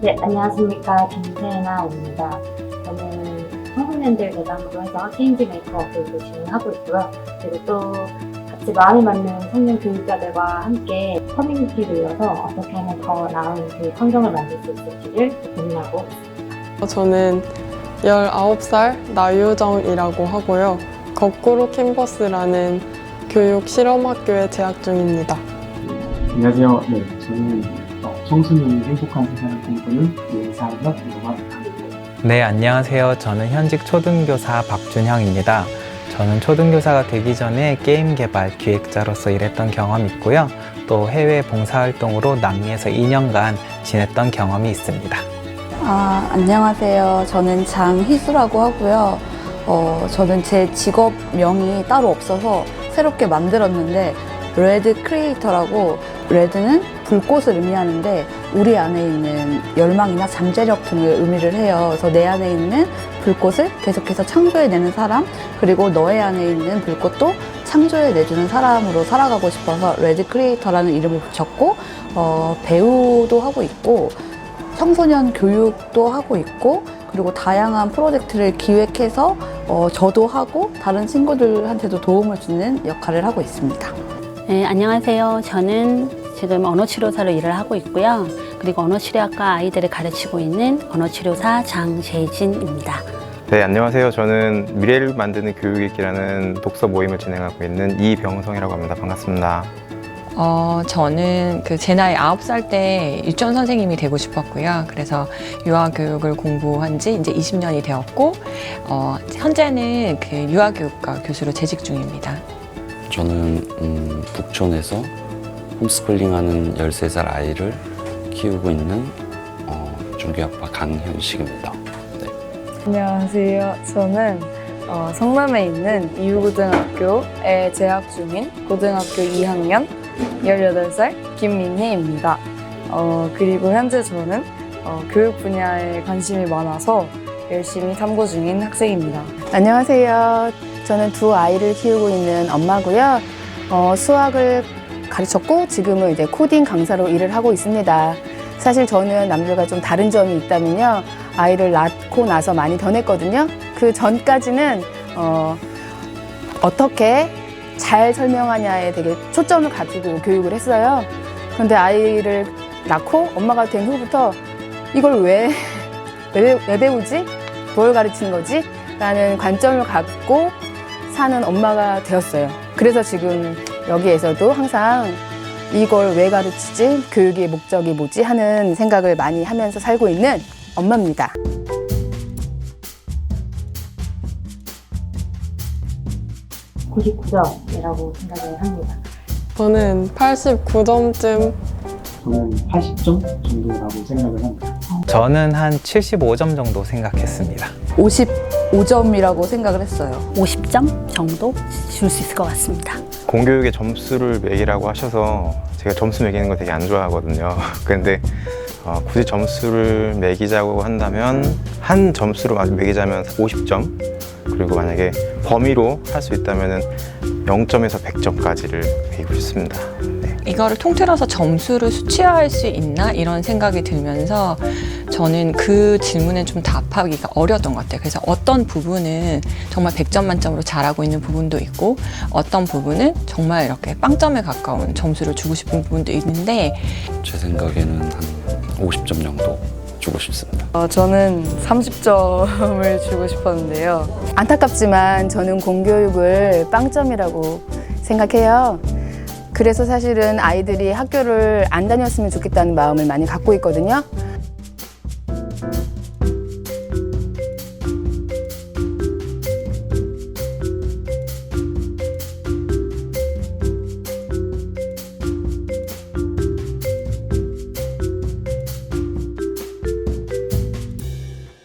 네, 안녕하십니까. 김세나입니다. 저는 청소년들 대상으로 해서 체인지 메이커 교육을 진행하고 있고요. 그리고 또 같이 마음이 맞는 청년 교육자들과 함께 커뮤니티를 이어서 어떻게 하면 더 나은 교육 환경을 만들 수 있을지를 고민하고 있습니다. 저는 19살 나유정이라고 하고요. 거꾸로 캠퍼스라는 교육 실험학교에 재학 중입니다. 안녕하세요. 네, 저는 청소년이 행복한 세상을 꿈꾸는 예사협이라고 합니다. 네, 안녕하세요. 저는 현직 초등교사 박준형입니다. 저는 초등교사가 되기 전에 게임 개발 기획자로서 일했던 경험이 있고요. 또 해외 봉사활동으로 남미에서 2년간 지냈던 경험이 있습니다. 안녕하세요. 저는 장희수라고 하고요. 저는 제 직업명이 따로 없어서 새롭게 만들었는데 레드 크리에이터라고, 레드는 불꽃을 의미하는데 우리 안에 있는 열망이나 잠재력 등을 의미를 해요. 그래서 내 안에 있는 불꽃을 계속해서 창조해내는 사람, 그리고 너의 안에 있는 불꽃도 창조해내주는 사람으로 살아가고 싶어서 레드 크리에이터라는 이름을 붙였고, 배우도 하고 있고 청소년 교육도 하고 있고, 그리고 다양한 프로젝트를 기획해서 저도 하고 다른 친구들한테도 도움을 주는 역할을 하고 있습니다. 네, 안녕하세요. 저는 지금 언어치료사로 일을 하고 있고요. 그리고 언어치료학과 아이들을 가르치고 있는 언어치료사 장재진입니다. 네, 안녕하세요. 저는 미래를 만드는 교육읽기라는 독서 모임을 진행하고 있는 이병성이라고 합니다. 반갑습니다. 저는 제 나이 9살 때 유치원 선생님이 되고 싶었고요. 그래서 유아교육을 공부한 지 이제 20년이 되었고, 현재는 유아교육과 교수로 재직 중입니다. 저는 북촌에서 홈스쿨링하는 13살 아이를 키우고 있는 중교학과 강현식입니다. 네. 안녕하세요. 저는 성남에 있는 이유고등학교에 재학 중인 고등학교 2학년 18살 김민희입니다. 그리고 현재 저는 교육 분야에 관심이 많아서 열심히 탐구 중인 학생입니다. 안녕하세요. 저는 두 아이를 키우고 있는 엄마고요. 수학을 가르쳤고 지금은 이제 코딩 강사로 일을 하고 있습니다. 사실 저는 남들과 좀 다른 점이 있다면요. 아이를 낳고 나서 많이 변했거든요. 그 전까지는 어떻게 잘 설명하냐에 되게 초점을 가지고 교육을 했어요. 그런데 아이를 낳고 엄마가 된 후부터 이걸 왜 배우지? 뭘 가르치는 거지? 라는 관점을 갖고 사는 엄마가 되었어요. 그래서 지금 여기에서도 항상 이걸 왜 가르치지? 교육의 목적이 뭐지? 하는 생각을 많이 하면서 살고 있는 엄마입니다. (99점이라고) 생각을 합니다. 저는 89점쯤. 저는 80점 정도라고 생각을 합니다. 저는 한 75점 정도 생각했습니다. 55점이라고 생각을 했어요. 50점 정도 줄 수 있을 것 같습니다. 공교육의 점수를 매기라고 하셔서 제가 점수 매기는 거 되게 안 좋아하거든요. 근데 굳이 점수를 매기자고 한다면 한 점수로 매기자면 50점, 그리고 만약에 범위로 할 수 있다면 0점에서 100점까지를 매기고 싶습니다. 네. 이거를 통틀어서 점수를 수치화할 수 있나 이런 생각이 들면서 저는 그 질문에 좀 답하기가 어려웠던 것 같아요. 그래서 어떤 부분은 정말 100점 만점으로 잘하고 있는 부분도 있고, 어떤 부분은 정말 이렇게 빵점에 가까운 점수를 주고 싶은 부분도 있는데, 제 생각에는 한 50점 정도 주고 싶습니다. 저는 30점을 주고 싶었는데요. 안타깝지만 저는 공교육을 빵점이라고 생각해요. 그래서 사실은 아이들이 학교를 안 다녔으면 좋겠다는 마음을 많이 갖고 있거든요.